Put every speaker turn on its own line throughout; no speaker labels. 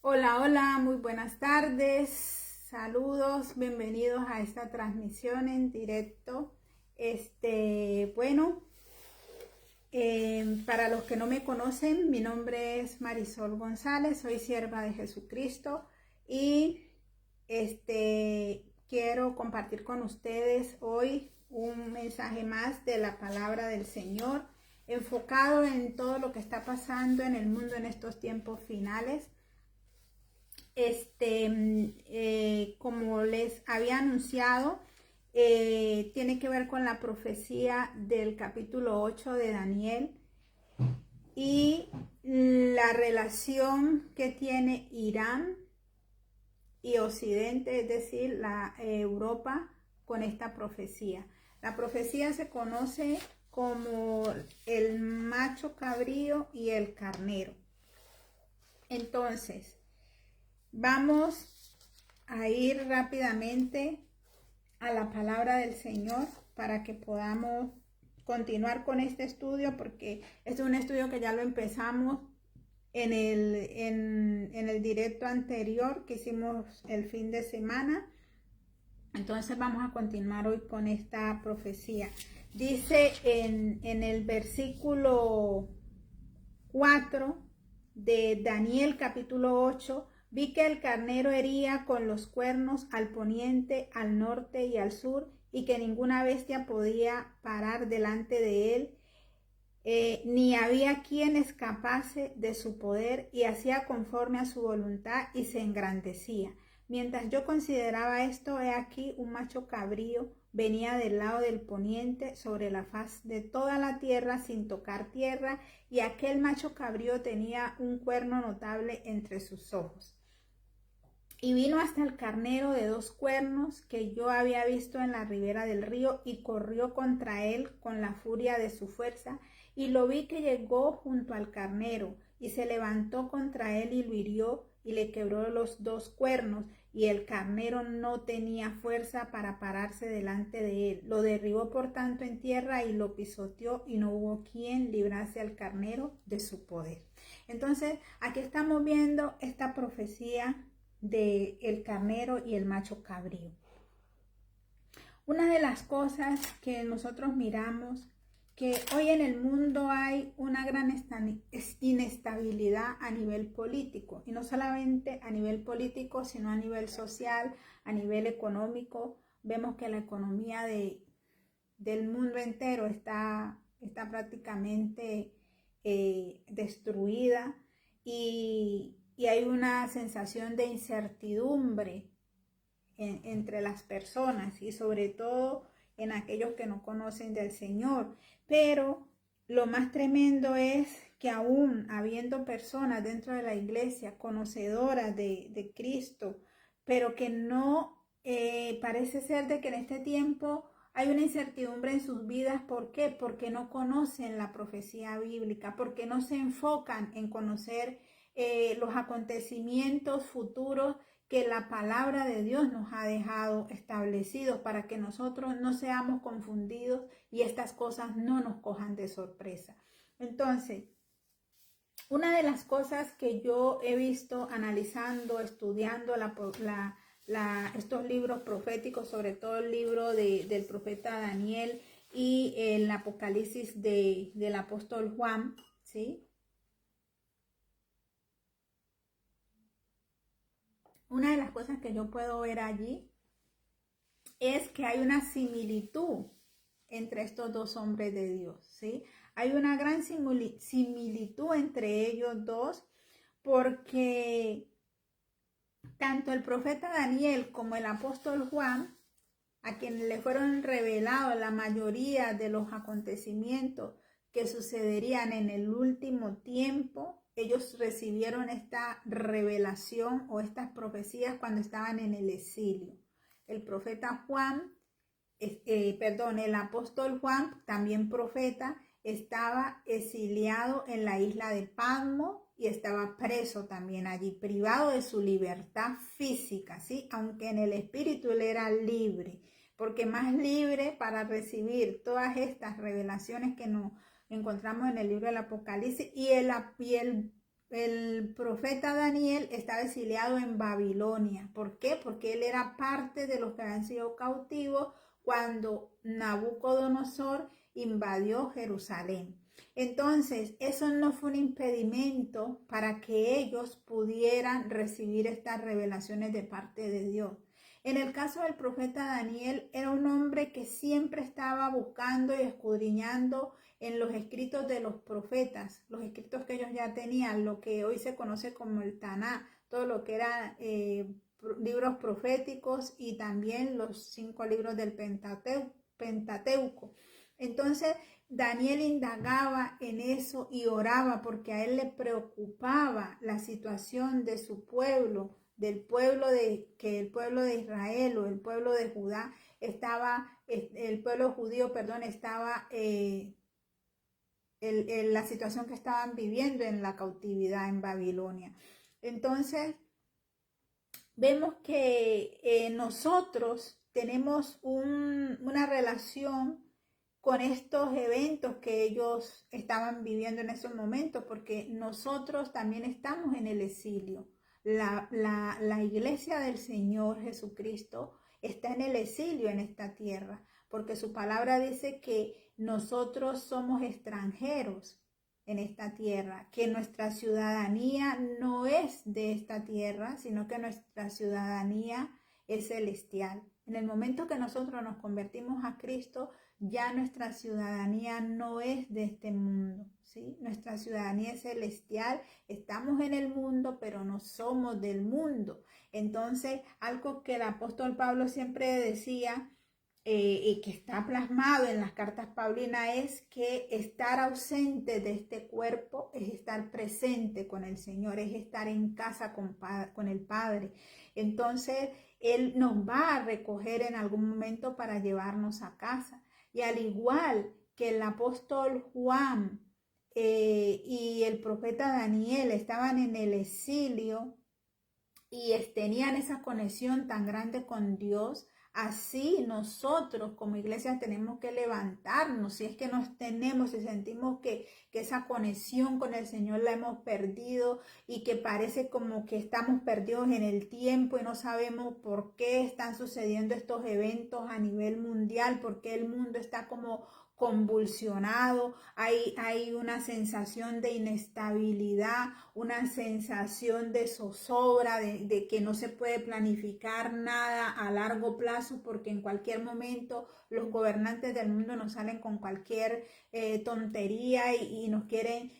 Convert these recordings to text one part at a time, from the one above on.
Hola, hola, muy buenas tardes, saludos, bienvenidos a esta transmisión en directo. Bueno, para los que no me conocen, mi nombre es Marisol González, soy sierva de Jesucristo y quiero compartir con ustedes hoy un mensaje más de la palabra del Señor, enfocado en todo lo que está pasando en el mundo en estos tiempos finales. Como les había anunciado, tiene que ver con la profecía del capítulo 8 de Daniel y la relación que tiene Irán y Occidente, es decir, la Europa, con esta profecía. La profecía se conoce como el macho cabrío y el carnero. Entonces, vamos a ir rápidamente a la palabra del Señor para que podamos continuar con este estudio, porque es un estudio que ya lo empezamos en el directo anterior que hicimos el fin de semana. Entonces vamos a continuar hoy con esta profecía. Dice en el versículo 4 de Daniel capítulo 8: vi que el carnero hería con los cuernos al poniente, al norte y al sur, y que ninguna bestia podía parar delante de él, ni había quien escapase de su poder, y hacía conforme a su voluntad y se engrandecía. Mientras yo consideraba esto, he aquí un macho cabrío venía del lado del poniente sobre la faz de toda la tierra sin tocar tierra, y aquel macho cabrío tenía un cuerno notable entre sus ojos. Y vino hasta el carnero de 2 cuernos que yo había visto en la ribera del río, y corrió contra él con la furia de su fuerza, y lo vi que llegó junto al carnero, y se levantó contra él y lo hirió, y le quebró los 2 cuernos, y el carnero no tenía fuerza para pararse delante de él. Lo derribó por tanto en tierra y lo pisoteó, y no hubo quien librase al carnero de su poder. Entonces, aquí estamos viendo esta profecía de el carnero y el macho cabrío. Una de las cosas que nosotros miramos, que hoy en el mundo hay una gran inestabilidad a nivel político, y no solamente a nivel político, sino a nivel social, a nivel económico. Vemos que la economía del mundo entero está prácticamente destruida, y hay una sensación de incertidumbre entre las personas, y sobre todo en aquellos que no conocen del Señor. Pero lo más tremendo es que aún habiendo personas dentro de la iglesia conocedoras de Cristo, pero que no, parece ser de que en este tiempo hay una incertidumbre en sus vidas. ¿Por qué? Porque no conocen la profecía bíblica, porque no se enfocan en conocer los acontecimientos futuros que la palabra de Dios nos ha dejado establecidos, para que nosotros no seamos confundidos y estas cosas no nos cojan de sorpresa. Entonces, una de las cosas que yo he visto analizando, estudiando estos libros proféticos, sobre todo el libro del profeta Daniel y el Apocalipsis del apóstol Juan, ¿sí? Una de las cosas que yo puedo ver allí es que hay una similitud entre estos dos hombres de Dios, ¿sí? Hay una gran similitud entre ellos dos, porque tanto el profeta Daniel como el apóstol Juan, a quien le fueron revelados la mayoría de los acontecimientos que sucederían en el último tiempo, ellos recibieron esta revelación o estas profecías cuando estaban en el exilio. El profeta Juan, el apóstol Juan, también profeta, estaba exiliado en la isla de Patmos y estaba preso también allí, privado de su libertad física, ¿sí? Aunque en el espíritu él era libre, porque más libre para recibir todas estas revelaciones que nos encontramos en el libro del Apocalipsis, y el el profeta Daniel estaba exiliado en Babilonia. ¿Por qué? Porque él era parte de los que habían sido cautivos cuando Nabucodonosor invadió Jerusalén. Entonces, eso no fue un impedimento para que ellos pudieran recibir estas revelaciones de parte de Dios. En el caso del profeta Daniel, era un hombre que siempre estaba buscando y escudriñando en los escritos de los profetas, los escritos que ellos ya tenían, lo que hoy se conoce como el Taná, todo lo que eran libros proféticos y también los 5 libros del Pentateuco. Entonces, Daniel indagaba en eso y oraba porque a él le preocupaba la situación de su pueblo, el pueblo de Israel o el pueblo de Judá el pueblo judío, perdón, estaba la situación que estaban viviendo en la cautividad en Babilonia. Entonces, vemos que nosotros tenemos una relación con estos eventos que ellos estaban viviendo en esos momentos, porque nosotros también estamos en el exilio. La iglesia del Señor Jesucristo está en el exilio en esta tierra, porque su palabra dice que nosotros somos extranjeros en esta tierra, que nuestra ciudadanía no es de esta tierra, sino que nuestra ciudadanía es celestial. En el momento que nosotros nos convertimos a Cristo, ya nuestra ciudadanía no es de este mundo, ¿sí? Nuestra ciudadanía es celestial, estamos en el mundo, pero no somos del mundo. Entonces, algo que el apóstol Pablo siempre decía, y que está plasmado en las cartas paulinas, es que estar ausente de este cuerpo es estar presente con el Señor, es estar en casa con el Padre. Entonces, Él nos va a recoger en algún momento para llevarnos a casa. Y al igual que el apóstol Juan y el profeta Daniel estaban en el exilio y tenían esa conexión tan grande con Dios, así nosotros como iglesia tenemos que levantarnos. Si es que nos tenemos y sentimos que esa conexión con el Señor la hemos perdido y que parece como que estamos perdidos en el tiempo y no sabemos por qué están sucediendo estos eventos a nivel mundial, porque el mundo está como convulsionado, hay una sensación de inestabilidad, una sensación de zozobra, de que no se puede planificar nada a largo plazo, porque en cualquier momento los gobernantes del mundo nos salen con cualquier tontería y nos quieren,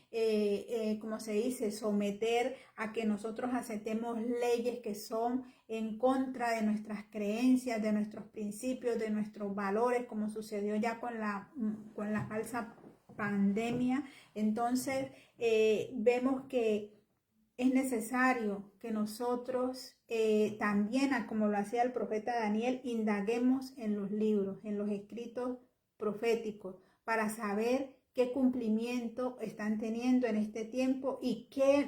como se dice, someter a que nosotros aceptemos leyes que son en contra de nuestras creencias, de nuestros principios, de nuestros valores, como sucedió ya con la falsa pandemia. Entonces, vemos que es necesario que nosotros también, como lo hacía el profeta Daniel, indaguemos en los libros, en los escritos proféticos, para saber qué cumplimiento están teniendo en este tiempo y qué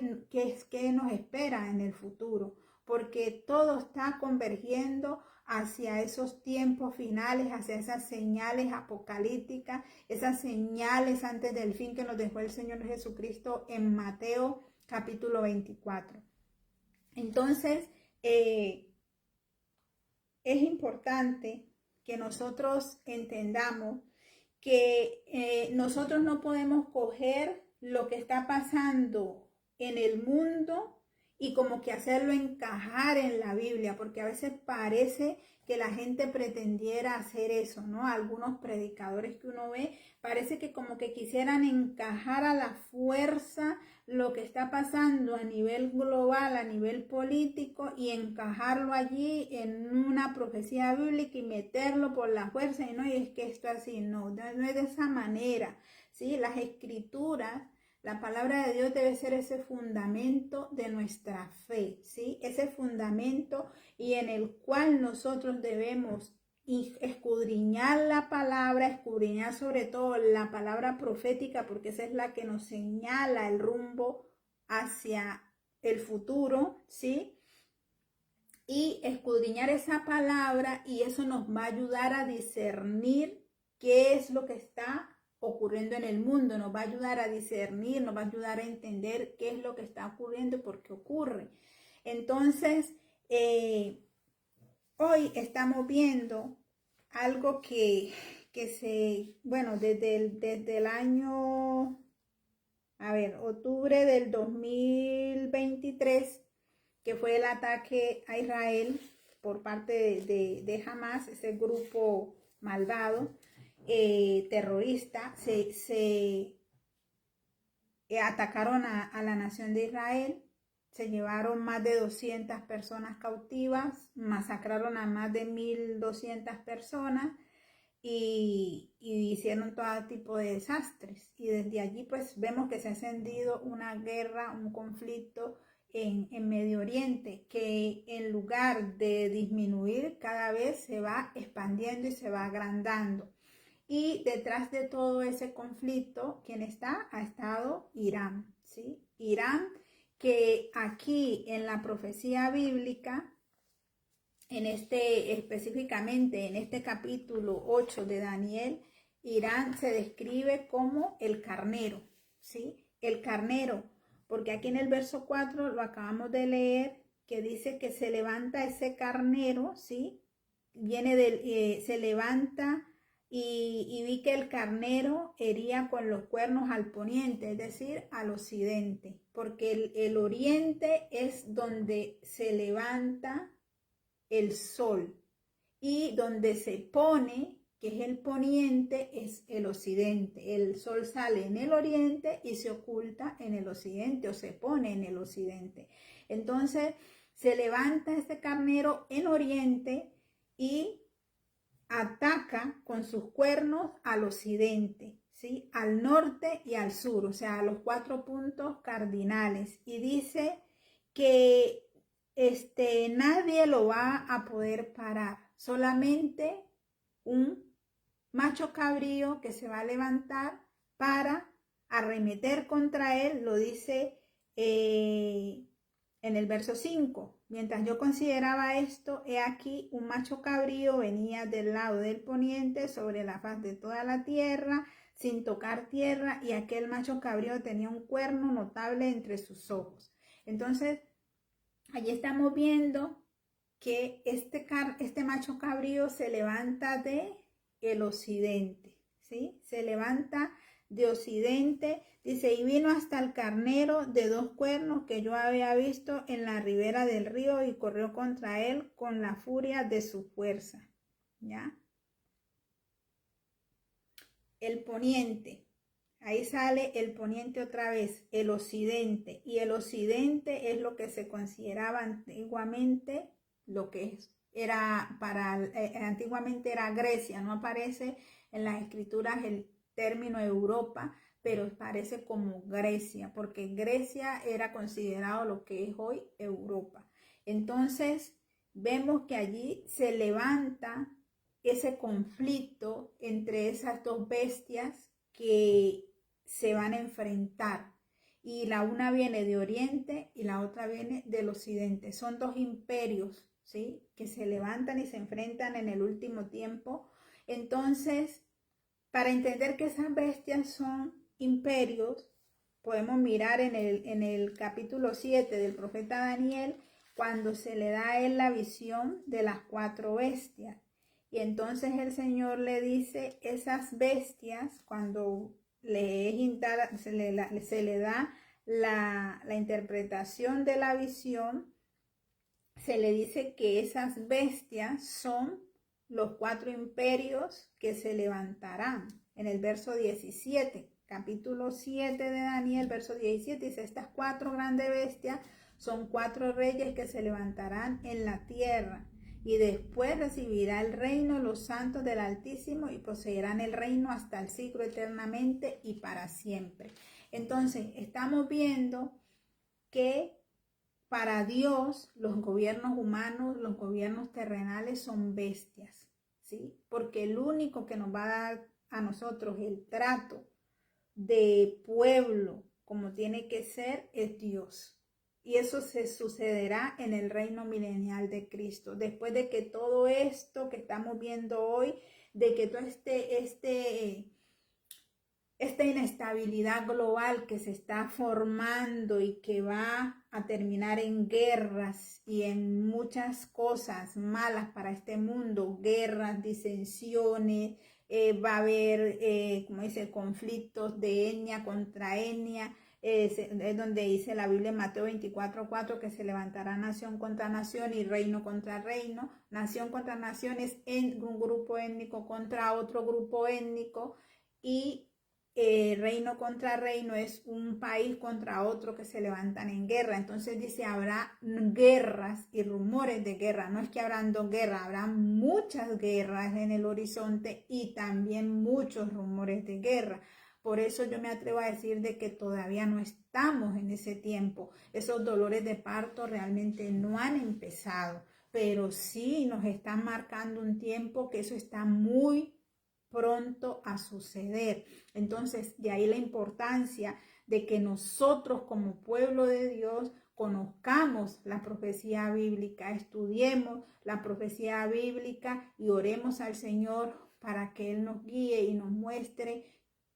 nos espera en el futuro, porque todo está convergiendo hacia esos tiempos finales, hacia esas señales apocalípticas, esas señales antes del fin que nos dejó el Señor Jesucristo en Mateo capítulo 24. Entonces, es importante que nosotros entendamos que nosotros no podemos coger lo que está pasando en el mundo y como que hacerlo encajar en la Biblia, porque a veces parece que la gente pretendiera hacer eso, ¿no? Algunos predicadores que uno ve, parece que como que quisieran encajar a la fuerza lo que está pasando a nivel global, a nivel político, y encajarlo allí en una profecía bíblica y meterlo por la fuerza, y no, y es que esto así, no es de esa manera, ¿sí? Las escrituras, la palabra de Dios debe ser ese fundamento de nuestra fe, ¿sí? Ese fundamento y en el cual nosotros debemos escudriñar la palabra, escudriñar sobre todo la palabra profética, porque esa es la que nos señala el rumbo hacia el futuro, ¿sí? Y escudriñar esa palabra, y eso nos va a ayudar a discernir qué es lo que está ocurriendo en el mundo, nos va a ayudar a discernir, nos va a ayudar a entender qué es lo que está ocurriendo y por qué ocurre. Entonces, hoy estamos viendo algo que bueno, desde el año, octubre del 2023, que fue el ataque a Israel por parte de Hamas, ese grupo malvado, terrorista, se atacaron a la nación de Israel, se llevaron más de 200 personas cautivas, masacraron a más de 1,200 personas y hicieron todo tipo de desastres. Y desde allí pues vemos que se ha encendido una guerra, un conflicto en Medio Oriente, que en lugar de disminuir cada vez se va expandiendo y se va agrandando. Y detrás de todo ese conflicto, ¿quién está? Ha estado Irán, ¿sí? Irán, que aquí en la profecía bíblica, específicamente en este capítulo 8 de Daniel, Irán se describe como el carnero, ¿sí? El carnero, porque aquí en el verso 4 lo acabamos de leer, que dice que se levanta ese carnero, ¿sí? Se levanta y vi que el carnero hería con los cuernos al poniente, es decir, al occidente, porque el oriente es donde se levanta el sol y donde se pone, que es el poniente, es el occidente. El sol sale en el oriente y se oculta en el occidente o se pone en el occidente. Entonces se levanta este carnero en oriente y ataca con sus cuernos al occidente, ¿sí? Al norte y al sur, o sea, a los 4 puntos cardinales. Y dice que nadie lo va a poder parar, solamente un macho cabrío que se va a levantar para arremeter contra él, lo dice en el verso 5. Mientras yo consideraba esto, he aquí un macho cabrío venía del lado del poniente sobre la faz de toda la tierra, sin tocar tierra, y aquel macho cabrío tenía un cuerno notable entre sus ojos. Entonces, allí estamos viendo que este macho cabrío se levanta de el occidente, ¿sí? Se levanta de occidente, dice, y vino hasta el carnero de 2 cuernos que yo había visto en la ribera del río y corrió contra él con la furia de su fuerza, ¿ya? El poniente, ahí sale el poniente otra vez, el occidente, y el occidente es lo que se consideraba antiguamente, lo que era antiguamente era Grecia. No aparece en las escrituras el término Europa, pero parece como Grecia, porque Grecia era considerado lo que es hoy Europa. Entonces vemos que allí se levanta ese conflicto entre esas dos bestias que se van a enfrentar, y la una viene de oriente y la otra viene del occidente. Son 2 imperios, ¿sí?, que se levantan y se enfrentan en el último tiempo. Entonces, para entender que esas bestias son imperios, podemos mirar en el capítulo 7 del profeta Daniel, cuando se le da a él la visión de las 4 bestias. Y entonces el Señor le dice, esas bestias, cuando se le da la interpretación de la visión, se le dice que esas bestias son los 4 imperios que se levantarán. En el verso 17, capítulo 7 de Daniel, verso 17, dice, estas 4 grandes bestias son 4 reyes que se levantarán en la tierra, y después recibirá el reino los santos del Altísimo y poseerán el reino hasta el siglo eternamente y para siempre. Entonces, estamos viendo que para Dios los gobiernos humanos, los gobiernos terrenales son bestias, ¿sí? Porque el único que nos va a dar a nosotros el trato de pueblo como tiene que ser es Dios. Y eso se sucederá en el reino milenial de Cristo. Después de que todo esto que estamos viendo hoy, de que todo esta inestabilidad global que se está formando y que va a terminar en guerras y en muchas cosas malas para este mundo, guerras, disensiones, va a haber, como dice, conflictos de etnia contra etnia. Es donde dice la Biblia en Mateo 24:4 que se levantará nación contra nación y reino contra reino. Nación contra nación es un grupo étnico contra otro grupo étnico, y reino contra reino es un país contra otro que se levantan en guerra. Entonces dice, habrá guerras y rumores de guerra. No es que habrán dos guerras, habrá muchas guerras en el horizonte y también muchos rumores de guerra. Por eso yo me atrevo a decir de que todavía no estamos en ese tiempo. Esos dolores de parto realmente no han empezado, pero sí nos están marcando un tiempo que eso está muy pronto a suceder. Entonces, de ahí la importancia de que nosotros como pueblo de Dios conozcamos la profecía bíblica, estudiemos la profecía bíblica y oremos al Señor para que Él nos guíe y nos muestre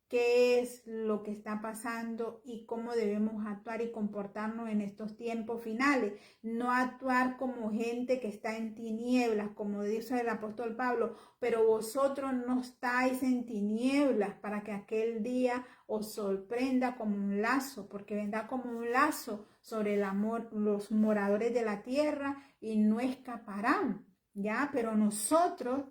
qué es lo que está pasando y cómo debemos actuar y comportarnos en estos tiempos finales. No actuar como gente que está en tinieblas, como dice el apóstol Pablo, pero vosotros no estáis en tinieblas para que aquel día os sorprenda como un lazo, porque vendrá como un lazo sobre los moradores de la tierra y no escaparán, ¿ya? Pero nosotros,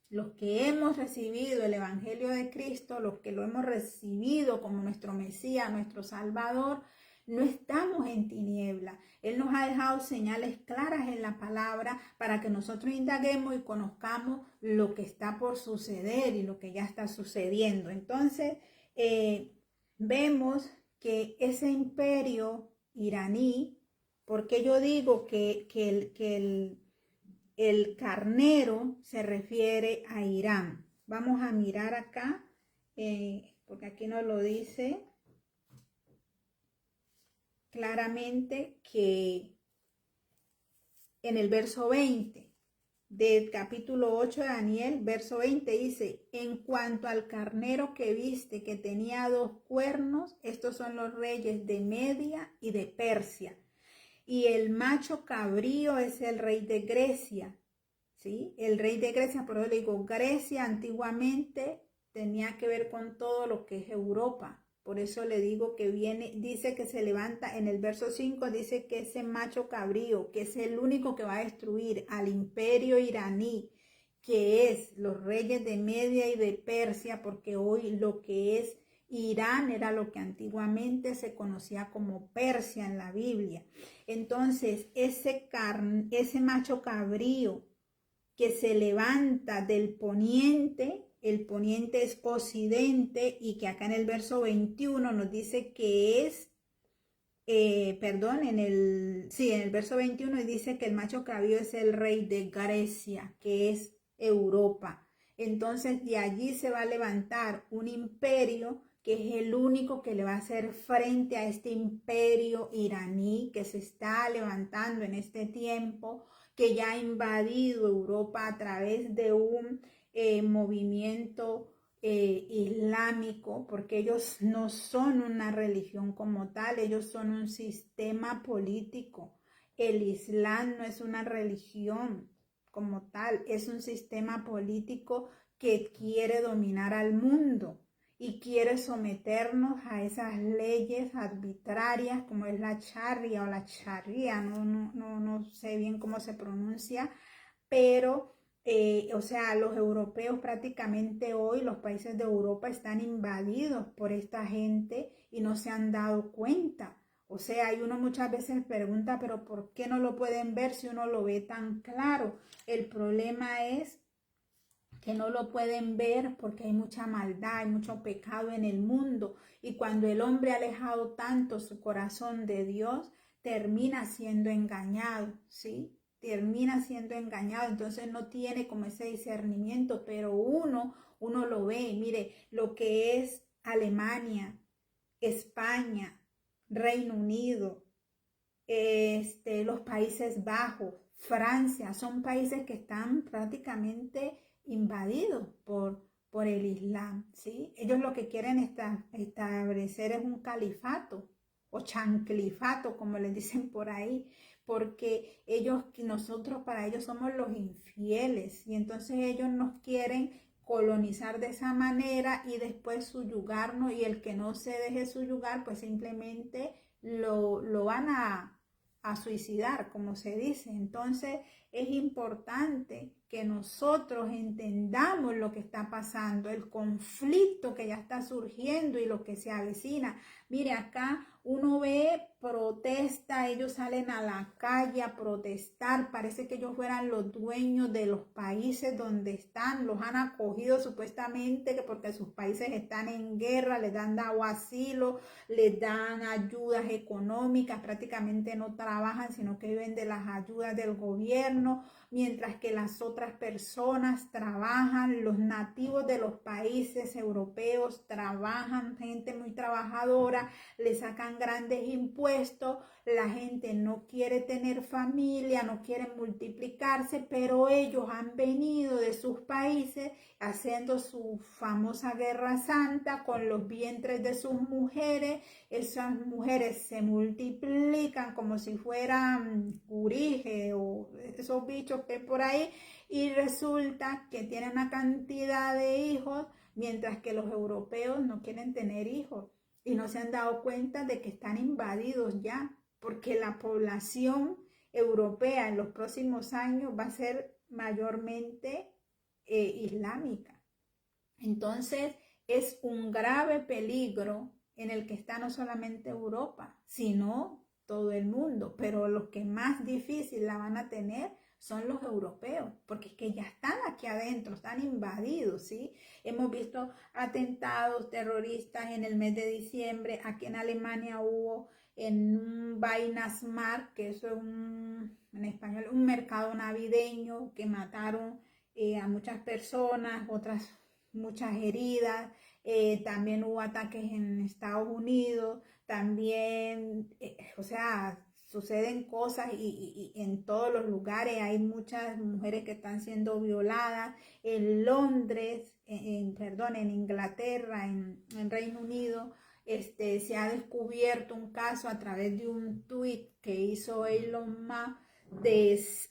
los que hemos recibido el Evangelio de Cristo, los que lo hemos recibido como nuestro Mesías, nuestro Salvador, no estamos en tiniebla. Él nos ha dejado señales claras en la palabra para que nosotros indaguemos y conozcamos lo que está por suceder y lo que ya está sucediendo. Entonces, vemos que ese imperio iraní, porque yo digo que el carnero se refiere a Irán. Vamos a mirar acá, porque aquí nos lo dice claramente, que en el verso 20 del capítulo 8 de Daniel, verso 20 dice, en cuanto al carnero que viste, que tenía 2 cuernos, estos son los reyes de Media y de Persia. Y el macho cabrío es el rey de Grecia, ¿sí? El rey de Grecia, por eso le digo, Grecia antiguamente tenía que ver con todo lo que es Europa. Por eso le digo que viene, dice que se levanta en el verso 5, dice que ese macho cabrío, que es el único que va a destruir al imperio iraní, que es los reyes de Media y de Persia, porque hoy lo que es Irán era lo que antiguamente se conocía como Persia en la Biblia. Entonces, ese macho cabrío que se levanta del poniente, el poniente es occidente, y que acá en el verso 21 nos dice que es, en el verso 21 dice que el macho cabrío es el rey de Grecia, que es Europa. Entonces de allí se va a levantar un imperio que es el único que le va a hacer frente a este imperio iraní que se está levantando en este tiempo, que ya ha invadido Europa a través de un movimiento islámico, porque ellos no son una religión como tal, ellos son un sistema político. El Islam no es una religión como tal, es un sistema político que quiere dominar al mundo y quiere someternos a esas leyes arbitrarias como es la Sharia o la Sharia, no sé bien cómo se pronuncia, pero o sea, los europeos prácticamente hoy, los países de Europa están invadidos por esta gente y no se han dado cuenta. O sea, y uno muchas veces pregunta, pero ¿por qué no lo pueden ver si uno lo ve tan claro? El problema es que no lo pueden ver porque hay mucha maldad, hay mucho pecado en el mundo, y cuando el hombre ha alejado tanto su corazón de Dios, termina siendo engañado, ¿sí? Termina siendo engañado, entonces no tiene como ese discernimiento, pero uno lo ve. Mire, lo que es Alemania, España, Reino Unido, los Países Bajos, Francia, son países que están prácticamente invadidos por el Islam, ¿sí? Ellos lo que quieren establecer es un califato o chanclifato, como les dicen por ahí, porque nosotros para ellos somos los infieles y entonces ellos nos quieren colonizar de esa manera y después subyugarnos, y el que no se deje subyugar pues simplemente lo van a suicidar, como se dice. Entonces es importante que nosotros entendamos lo que está pasando, el conflicto que ya está surgiendo y lo que se avecina. Mire, acá uno ve protesta, ellos salen a la calle a protestar, parece que ellos fueran los dueños de los países donde están, los han acogido supuestamente que porque sus países están en guerra, les dan dado asilo, les dan ayudas económicas, prácticamente no trabajan, sino que viven de las ayudas del gobierno, mientras que las otras personas trabajan, los nativos de los países europeos trabajan, gente muy trabajadora, le sacan grandes impuestos, la gente no quiere tener familia, no quiere multiplicarse, pero ellos han venido de sus países haciendo su famosa guerra santa con los vientres de sus mujeres. Esas mujeres se multiplican como si fueran curije o esos bichos que hay por ahí, y resulta que tienen una cantidad de hijos, mientras que los europeos no quieren tener hijos y no se han dado cuenta de que están invadidos ya, porque la población europea en los próximos años va a ser mayormente islámica. Entonces es un grave peligro en el que está no solamente Europa, sino todo el mundo, pero los que más difícil la van a tener son los europeos, porque es que ya están aquí adentro, están invadidos, ¿sí? Hemos visto atentados terroristas en el mes de diciembre, aquí en Alemania hubo en un Weihnachtsmarkt, que eso es en español, un mercado navideño, que mataron a muchas personas, otras muchas heridas, también hubo ataques en Estados Unidos, también, o sea, suceden cosas y en todos los lugares hay muchas mujeres que están siendo violadas. En Londres, perdón, en Inglaterra, en Reino Unido, se ha descubierto un caso a través de un tuit que hizo Elon Musk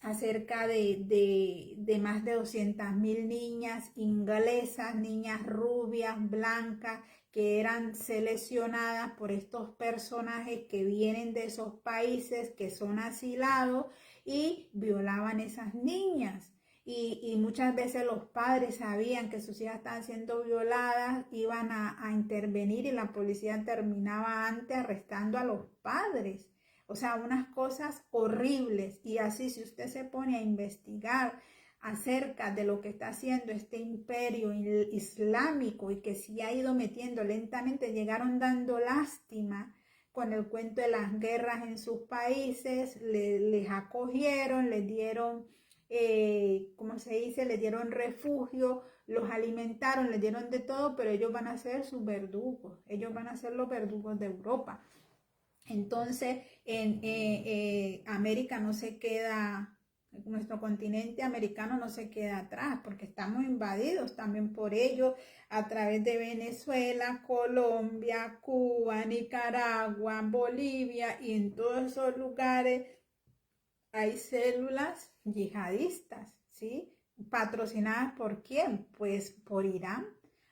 acerca de más de 200.000 niñas inglesas, niñas rubias, blancas, que eran seleccionadas por estos personajes que vienen de esos países, que son asilados, y violaban esas niñas. Y muchas veces los padres sabían que sus hijas estaban siendo violadas, iban a intervenir y la policía terminaba antes arrestando a los padres. O sea, unas cosas horribles. Y así, si usted se pone a investigar acerca de lo que está haciendo este imperio islámico y que se ha ido metiendo lentamente, llegaron dando lástima con el cuento de las guerras en sus países, les acogieron, les dieron, ¿cómo se dice? Les dieron refugio, los alimentaron, les dieron de todo, pero ellos van a ser sus verdugos, ellos van a ser los verdugos de Europa. Entonces, en América no se queda, nuestro continente americano no se queda atrás, porque estamos invadidos también por ellos a través de Venezuela, Colombia, Cuba, Nicaragua, Bolivia, y en todos esos lugares hay células yihadistas, ¿sí? ¿Patrocinadas por quién? Pues por Irán,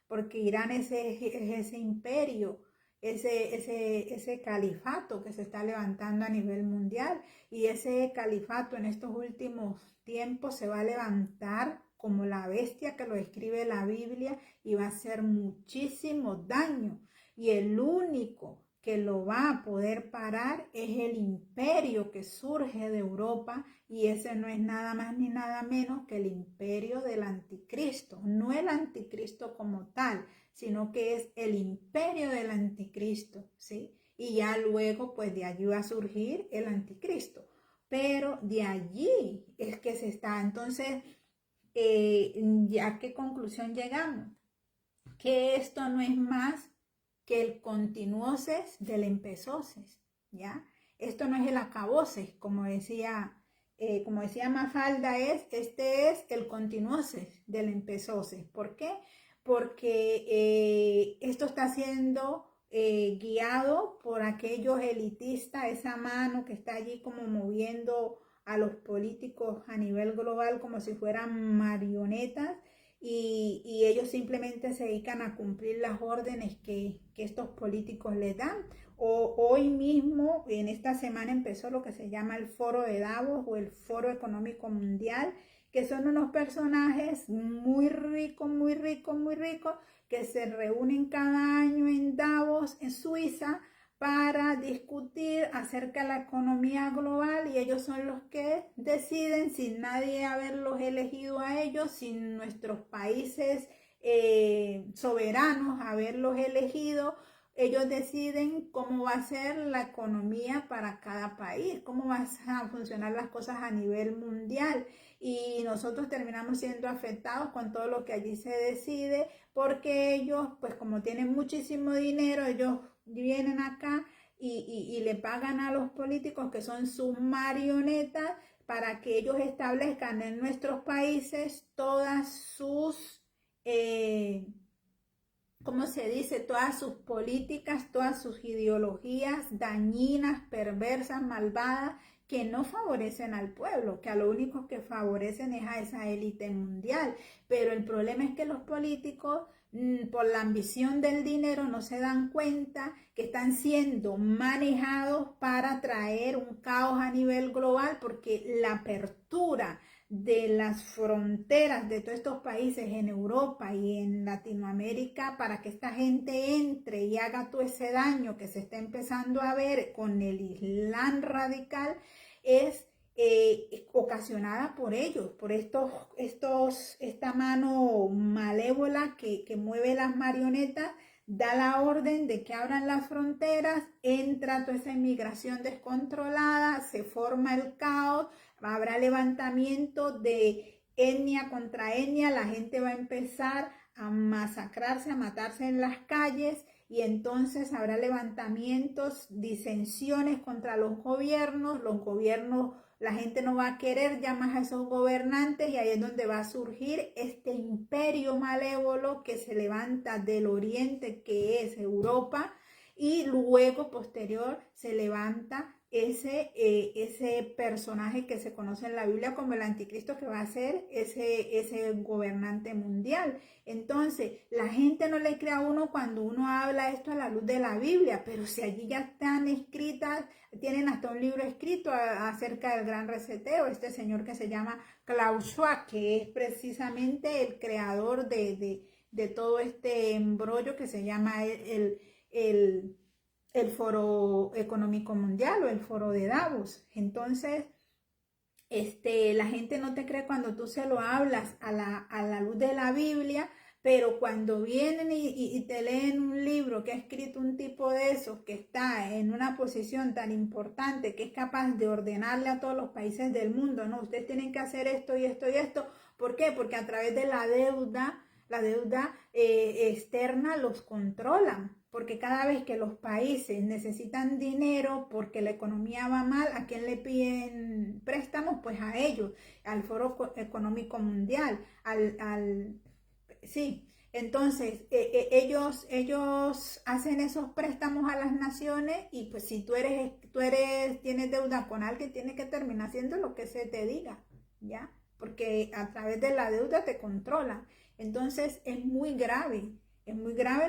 porque Irán es ese imperio, ese califato que se está levantando a nivel mundial, y ese califato en estos últimos tiempos se va a levantar como la bestia que lo describe la Biblia y va a hacer muchísimo daño, y el único que lo va a poder parar es el imperio que surge de Europa, y ese no es nada más ni nada menos que el imperio del anticristo, no el anticristo como tal, sino que es el imperio del anticristo, ¿sí? Y ya luego, pues de allí va a surgir el anticristo, pero de allí es que se está. Entonces, ¿ya a qué conclusión llegamos? Que esto no es más que el continuoses del empezoses, ¿ya? Esto no es el acaboses, como decía Mafalda, este es el continuoses del empezoses. ¿Por qué? porque esto está siendo guiado por aquellos elitistas, esa mano que está allí como moviendo a los políticos a nivel global como si fueran marionetas y ellos simplemente se dedican a cumplir las órdenes que estos políticos les dan. Hoy mismo, en esta semana, empezó lo que se llama el Foro de Davos o el Foro Económico Mundial, que son unos personajes muy ricos, muy ricos, muy ricos, que se reúnen cada año en Davos, en Suiza, para discutir acerca de la economía global y ellos son los que deciden sin nadie haberlos elegido a ellos, sin nuestros países soberanos haberlos elegido. Ellos deciden cómo va a ser la economía para cada país, cómo van a funcionar las cosas a nivel mundial y nosotros terminamos siendo afectados con todo lo que allí se decide porque ellos, pues como tienen muchísimo dinero, ellos vienen acá y le pagan a los políticos que son sus marionetas para que ellos establezcan en nuestros países todas sus... ¿cómo se dice? Todas sus políticas, todas sus ideologías dañinas, perversas, malvadas, que no favorecen al pueblo, que a lo único que favorecen es a esa élite mundial. Pero el problema es que los políticos, por la ambición del dinero, no se dan cuenta que están siendo manejados para traer un caos a nivel global, porque la apertura de las fronteras de todos estos países en Europa y en Latinoamérica para que esta gente entre y haga todo ese daño que se está empezando a ver con el Islam radical es ocasionada por ellos, por esta mano malévola que mueve las marionetas, da la orden de que abran las fronteras, entra toda esa inmigración descontrolada, se forma el caos, habrá levantamiento de etnia contra etnia, la gente va a empezar a masacrarse, a matarse en las calles y entonces habrá levantamientos, disensiones contra los gobiernos, la gente no va a querer ya más a esos gobernantes y ahí es donde va a surgir este imperio malévolo que se levanta del oriente que es Europa y luego posterior se levanta ese personaje que se conoce en la Biblia como el anticristo que va a ser ese gobernante mundial. Entonces, la gente no le cree a uno cuando uno habla esto a la luz de la Biblia, pero si allí ya están escritas, tienen hasta un libro escrito acerca del gran reseteo, este señor que se llama Klaus Schwab, que es precisamente el creador de todo este embrollo que se llama el Foro Económico Mundial o el Foro de Davos. Entonces, la gente no te cree cuando tú se lo hablas a la luz de la Biblia, pero cuando vienen y te leen un libro que ha escrito un tipo de esos que está en una posición tan importante, que es capaz de ordenarle a todos los países del mundo, no, ustedes tienen que hacer esto y esto y esto. ¿Por qué? Porque a través de la deuda externa los controlan, porque cada vez que los países necesitan dinero porque la economía va mal, ¿a quién le piden préstamos? Pues a ellos, al Foro Económico Mundial, sí. Entonces, ellos hacen esos préstamos a las naciones y pues si tienes deuda con alguien, tienes que terminar haciendo lo que se te diga, ¿ya? Porque a través de la deuda te controlan. Entonces es muy grave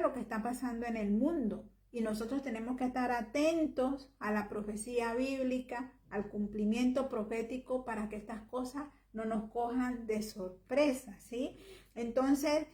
lo que está pasando en el mundo y nosotros tenemos que estar atentos a la profecía bíblica, al cumplimiento profético para que estas cosas no nos cojan de sorpresa, ¿sí? Entonces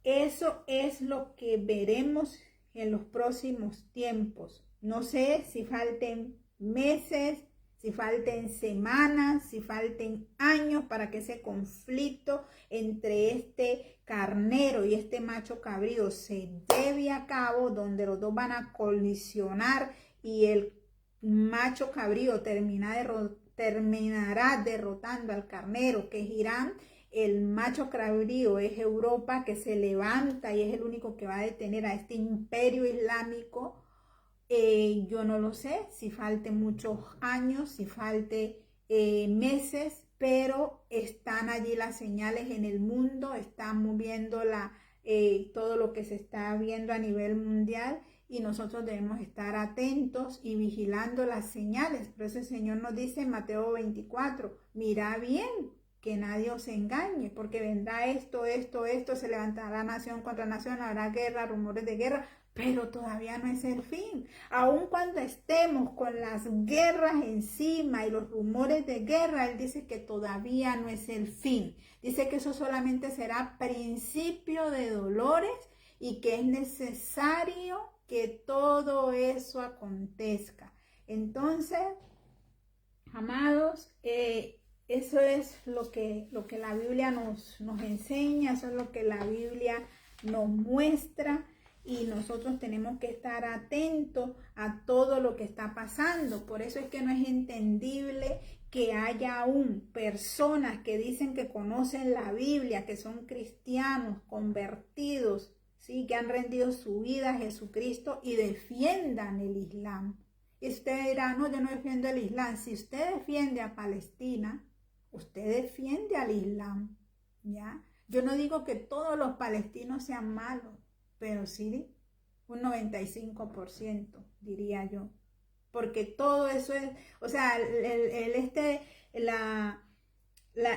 eso es lo que veremos en los próximos tiempos. No sé si falten meses, si falten semanas, si falten años para que ese conflicto entre este carnero y este macho cabrío se lleve a cabo, donde los dos van a colisionar y el macho cabrío terminará derrotando al carnero, que es Irán. El macho cabrío es Europa, que se levanta y es el único que va a detener a este imperio islámico. Yo no lo sé, si falte muchos años, si falte meses, pero están allí las señales en el mundo, están moviendo todo lo que se está viendo a nivel mundial, y nosotros debemos estar atentos y vigilando las señales. Por eso el Señor nos dice en Mateo 24, mira bien que nadie os engañe, porque vendrá esto, se levantará nación contra nación, habrá guerra, rumores de guerra, pero todavía no es el fin. Aun cuando estemos con las guerras encima y los rumores de guerra, Él dice que todavía no es el fin. Dice que eso solamente será principio de dolores y que es necesario que todo eso acontezca. Entonces, amados, eso es lo que la Biblia nos enseña, eso es lo que la Biblia nos muestra, y nosotros tenemos que estar atentos a todo lo que está pasando. Por eso es que no es entendible que haya aún personas que dicen que conocen la Biblia, que son cristianos, convertidos, ¿sí?, que han rendido su vida a Jesucristo y defiendan el Islam. Y usted dirá, no, yo no defiendo el Islam. Si usted defiende a Palestina, usted defiende al Islam, ¿ya? Yo no digo que todos los palestinos sean malos, pero sí un 95%, diría yo. Porque todo eso es, o sea,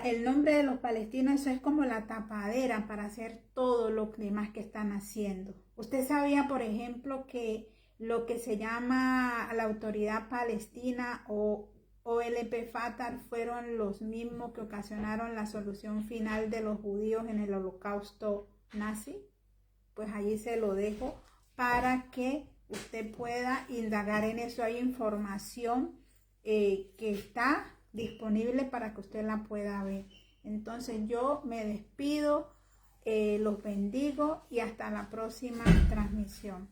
el nombre de los palestinos, eso es como la tapadera para hacer todo lo demás que están haciendo. Usted sabía, por ejemplo, que lo que se llama la Autoridad Palestina o OLP Fatah fueron los mismos que ocasionaron la solución final de los judíos en el holocausto nazi. Pues allí se lo dejo para que usted pueda indagar en eso. Hay información que está disponible para que usted la pueda ver. Entonces yo me despido, los bendigo y hasta la próxima transmisión.